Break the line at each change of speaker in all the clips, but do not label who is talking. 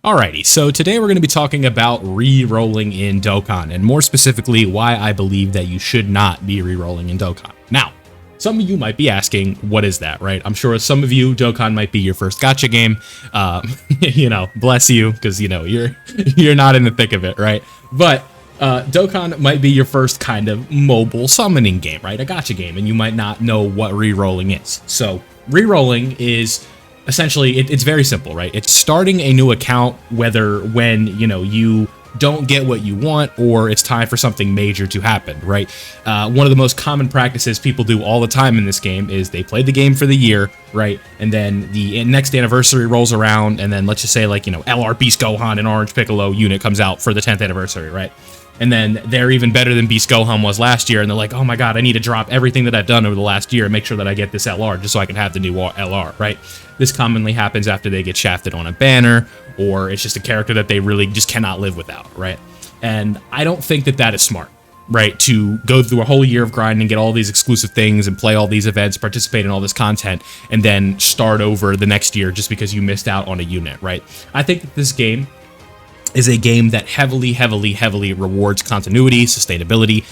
Alrighty, so today we're going to be talking about re-rolling in Dokkan, and more specifically, why I believe that you should not be re-rolling in Dokkan. Now, some of you might be asking, what is that, right? I'm sure some of you, Dokkan might be your first gacha game. Bless you, because, you're not in the thick of it, right? But Dokkan might be your first kind of mobile summoning game, right? A gacha game, and you might not know what re-rolling is. So, re-rolling is essentially, it's very simple, right? It's starting a new account when you don't get what you want or it's time for something major to happen, right? One of the most common practices people do all the time in this game is they play the game for the year, right? And then the next anniversary rolls around, and then let's just say LR Beast Gohan and Orange Piccolo unit comes out for the 10th anniversary, right? And then they're even better than Beast Gohan was last year, and they're like, oh my god, I need to drop everything that I've done over the last year and make sure that I get this LR just so I can have the new LR, right? This commonly happens after they get shafted on a banner, or it's just a character that they really just cannot live without, right? And I don't think that that is smart, right? To go through a whole year of grinding and get all these exclusive things and play all these events, participate in all this content, and then start over the next year just because you missed out on a unit, right? I think that this game is a game that heavily rewards continuity, sustainability,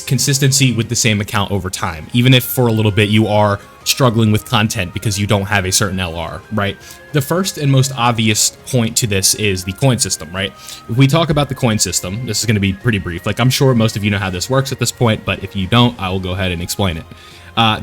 consistency with the same account over time, even if for a little bit you are struggling with content because you don't have a certain LR, right? The first and most obvious point to this is the coin system, right? If we talk about the coin system, this is going to be pretty brief. I'm sure most of you know how this works at this point, but if you don't, I will go ahead and explain it.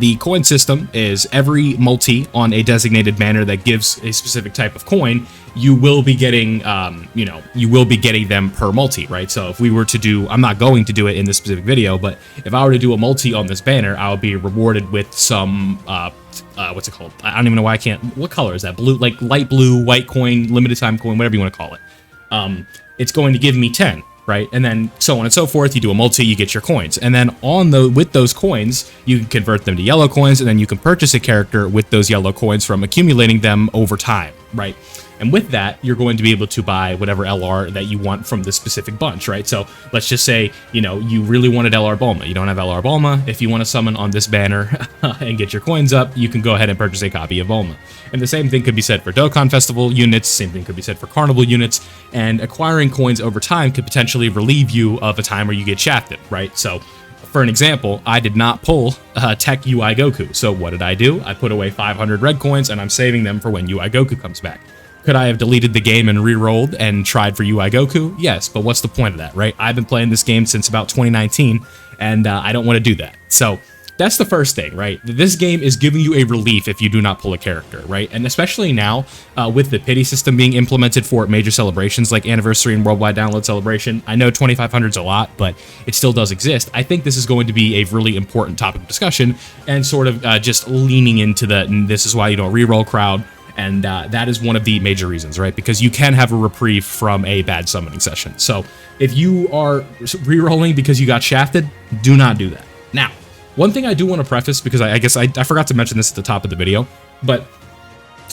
The coin system is every multi on a designated banner that gives a specific type of coin, you will be getting, them per multi, right? So if we were to do, I'm not going to do it in this specific video, but if I were to do a multi on this banner, I would be rewarded with some, what's it called? I don't even know why I can't, what color is that? Blue, like light blue, white coin, limited time coin, whatever you want to call it. It's going to give me 10. Right, and then so on and so forth. You do a multi, you get your coins, and then with those coins, you can convert them to yellow coins, and then you can purchase a character with those yellow coins from accumulating them over time, right? And with that, you're going to be able to buy whatever LR that you want from this specific bunch, right? So let's just say, you really wanted LR Bulma. You don't have LR Bulma. If you want to summon on this banner and get your coins up, you can go ahead and purchase a copy of Bulma. And the same thing could be said for Dokkan Festival units, same thing could be said for Carnival units, and acquiring coins over time could potentially relieve you of a time where you get shafted, right? So, for an example, I did not pull Tech UI Goku. So what did I do? I put away 500 red coins, and I'm saving them for when UI Goku comes back. Could I have deleted the game and re-rolled and tried for UI Goku? Yes, but what's the point of that, right? I've been playing this game since about 2019, and I don't want to do that. So that's the first thing, right? This game is giving you a relief if you do not pull a character, right? And especially now, with the pity system being implemented for major celebrations like Anniversary and Worldwide Download Celebration, I know 2,500 is a lot, but it still does exist. I think this is going to be a really important topic of discussion, and sort of just leaning into this is why you don't re-roll crowd. And that is one of the major reasons, right? Because you can have a reprieve from a bad summoning session. So if you are re-rolling because you got shafted, do not do that. Now, one thing I do want to preface, because I guess I forgot to mention this at the top of the video, but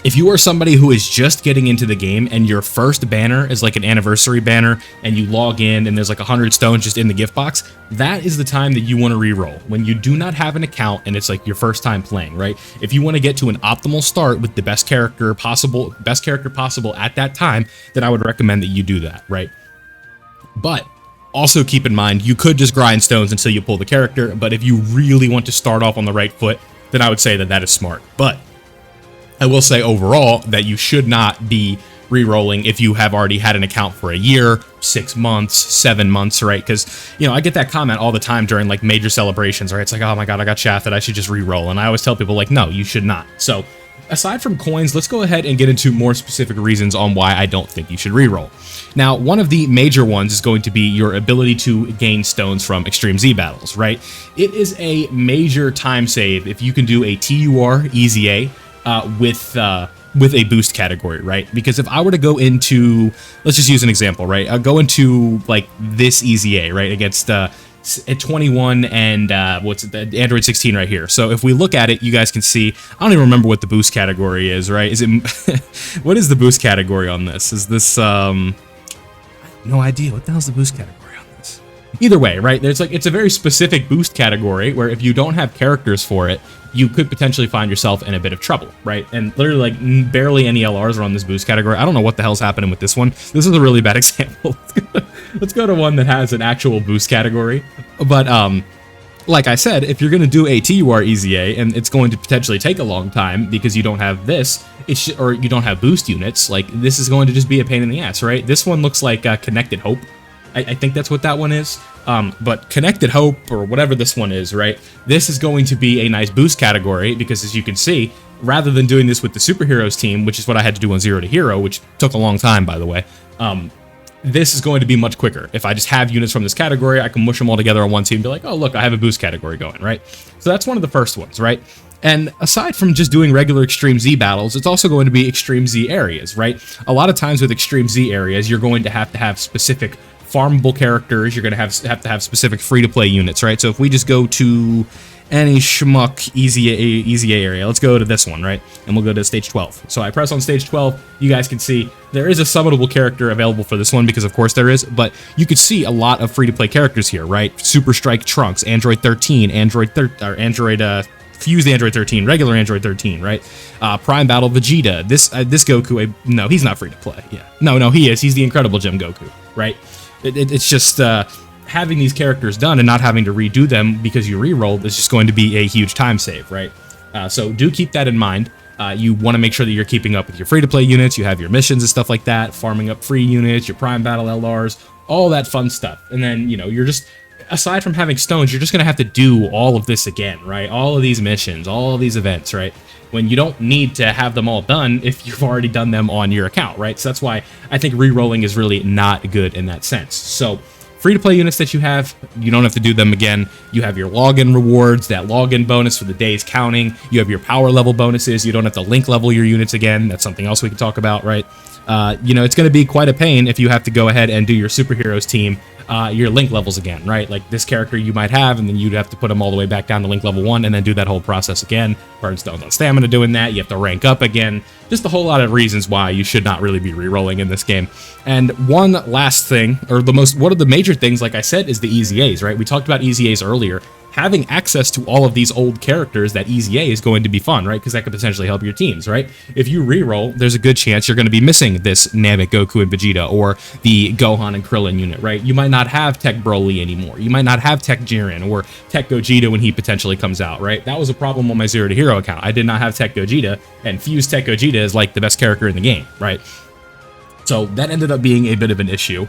if you are somebody who is just getting into the game and your first banner is like an anniversary banner and you log in and there's like 100 stones just in the gift box, that is the time that you want to re-roll. When you do not have an account and it's like your first time playing, right? If you want to get to an optimal start with the best character possible at that time, then I would recommend that you do that, right? But also keep in mind, you could just grind stones until you pull the character, but if you really want to start off on the right foot, then I would say that is smart. But I will say overall that you should not be re-rolling if you have already had an account for a year, 6 months, 7 months, right? Because, I get that comment all the time during like major celebrations, right? It's like, oh my god, I got shafted, I should just re-roll. And I always tell people like, no, you should not. So aside from coins, let's go ahead and get into more specific reasons on why I don't think you should re-roll. Now, one of the major ones is going to be your ability to gain stones from Extreme Z battles, right? It is a major time save if you can do a TUR EZA with a boost category, right? Because if I were to go into, let's just use an example, right? I'll go into like this EZA, right, against at 21 and what's it, the Android 16 right here. So if we look at it, you guys can see, I don't even remember what the boost category is, right? Is it what is the boost category on this? Is this no idea. What the hell's the boost category on this? Either way, right? There's like, it's a very specific boost category where if you don't have characters for it, you could potentially find yourself in a bit of trouble, right? And literally, like, barely any LRs are on this boost category. I don't know what the hell's happening with this one. This is a really bad example. Let's go to one that has an actual boost category. But, like I said, if you're going to do a TUR EZA, and it's going to potentially take a long time because you don't have this, or you don't have boost units, like, this is going to just be a pain in the ass, right? This one looks like Connected Hope. I think that's what that one is. But Connected Hope, or whatever this one is, right? This is going to be a nice boost category because, as you can see, rather than doing this with the Superheroes team, which is what I had to do on Zero to Hero, which took a long time, by the way, this is going to be much quicker. If I just have units from this category, I can mush them all together on one team and be like, oh, look, I have a boost category going, right? So that's one of the first ones, right? And aside from just doing regular Extreme Z battles, it's also going to be Extreme Z areas, right? A lot of times with Extreme Z areas, you're going to have specific farmable characters. You're going to have to have specific free-to-play units, right? So if we just go to any schmuck EZA area, let's go to this one, right? And we'll go to stage 12. So I press on stage 12. You guys can see there is a summonable character available for this one because, of course, there is. But you could see a lot of free-to-play characters here, right? Super Strike Trunks, Android 13, Fused Android 13, regular Android 13, right? Prime Battle Vegeta. This Goku, no, he's not free to play. Yeah, no, he is. He's the Incredible Gem Goku, right? It's just having these characters done and not having to redo them because you re-rolled is just going to be a huge time save, right? So do keep that in mind. You want to make sure that you're keeping up with your free-to-play units. You have your missions and stuff like that, farming up free units, your Prime Battle LRs, all that fun stuff. And then, you're just, aside from having stones, you're just going to have to do all of this again, right? All of these missions, all of these events, right? When you don't need to have them all done if you've already done them on your account, right? So that's why I think re-rolling is really not good in that sense. So free-to-play units that you don't have to do them again. You have your login rewards, that login bonus for the days counting. You have your power level bonuses. You don't have to link level your units again. That's something else we can talk about, right? It's going to be quite a pain if you have to go ahead and do your Superheroes team, your link levels again, right? Like this character you might have, and then you'd have to put them all the way back down to link level 1 and then do that whole process again. Burn stones on stamina doing that. You have to rank up again. Just a whole lot of reasons why you should not really be re-rolling in this game. And one last thing, or one of the major things, like I said, is the EZAs, right? We talked about EZAs earlier. Having access to all of these old characters, that EZA is going to be fun, right? Because that could potentially help your teams, right? If you re-roll, there's a good chance you're going to be missing this Namek, Goku, and Vegeta, or the Gohan and Krillin unit, right? You might not have Tech Broly anymore. You might not have Tech Jiren or Tech Gogeta when he potentially comes out, right? That was a problem on my Zero to Hero account. I did not have Tech Gogeta, and Fused Tech Gogeta is like the best character in the game, right? So that ended up being a bit of an issue.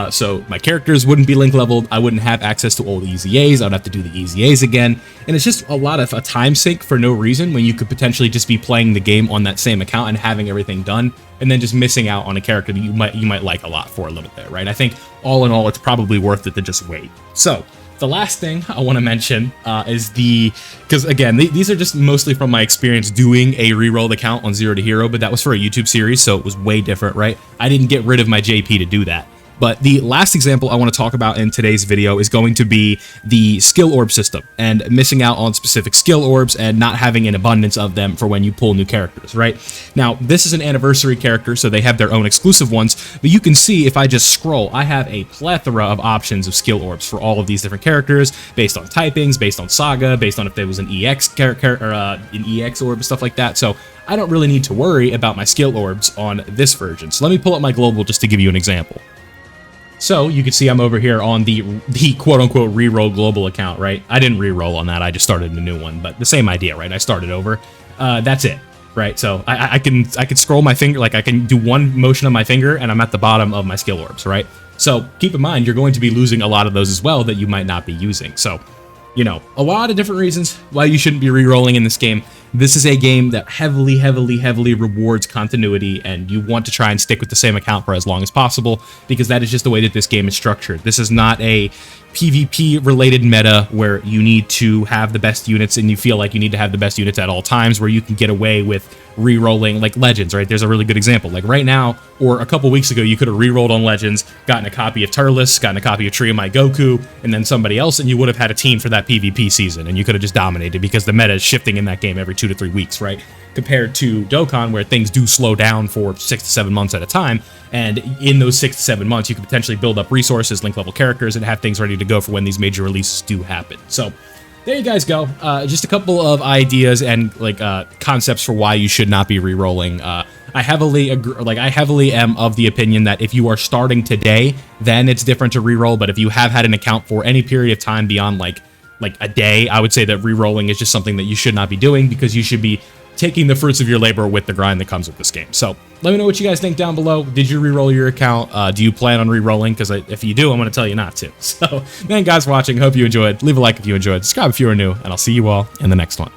So my characters wouldn't be link leveled. I wouldn't have access to old EZAs. I'd have to do the EZAs again. And it's just a lot of a time sink for no reason when you could potentially just be playing the game on that same account and having everything done and then just missing out on a character that you might like a lot for a little bit, right? I think all in all, it's probably worth it to just wait. So the last thing I want to mention is because again, these are just mostly from my experience doing a rerolled account on Zero to Hero, but that was for a YouTube series, so it was way different, right? I didn't get rid of my JP to do that. But the last example I want to talk about in today's video is going to be the skill orb system and missing out on specific skill orbs and not having an abundance of them for when you pull new characters, right? Now, this is an anniversary character, so they have their own exclusive ones, but you can see if I just scroll, I have a plethora of options of skill orbs for all of these different characters based on typings, based on saga, based on if there was an EX character or an EX orb, stuff like that. So I don't really need to worry about my skill orbs on this version. So let me pull up my global just to give you an example. So you can see I'm over here on the quote-unquote reroll global account, right? I didn't reroll on that. I just started a new one, but the same idea, right? I started over. That's it, right? So I can scroll my finger, like I can do one motion of my finger, and I'm at the bottom of my skill orbs, right? So keep in mind, you're going to be losing a lot of those as well that you might not be using. So, a lot of different reasons why you shouldn't be re-rolling in this game. This is a game that heavily rewards continuity, and you want to try and stick with the same account for as long as possible, because that is just the way that this game is structured. This is not a PvP related meta where you need to have the best units and you feel like you need to have the best units at all times, where you can get away with re-rolling like Legends, right? There's a really good example. Like right now, or a couple weeks ago, you could have re-rolled on Legends, gotten a copy of Turles, gotten a copy of Trio My Goku, and then somebody else, and you would have had a team for that PvP season, and you could have just dominated, because the meta is shifting in that game every 2 to 3 weeks, right? Compared to Dokkan, where things do slow down for 6 to 7 months at a time, and in those 6 to 7 months, you could potentially build up resources, link level characters, and have things ready to go for when these major releases do happen. So there you guys go. Just a couple of ideas and like concepts for why you should not be re-rolling. I heavily agree, I heavily am of the opinion that if you are starting today, then it's different to re-roll. But if you have had an account for any period of time beyond like a day, I would say that re-rolling is just something that you should not be doing, because you should be taking the fruits of your labor with the grind that comes with this game. So let me know what you guys think down below. Did you re-roll your account? Do you plan on re-rolling? Because if you do, I'm going to tell you not to. So thank you guys for watching. Hope you enjoyed. Leave a like if you enjoyed. Subscribe if you are new, and I'll see you all in the next one.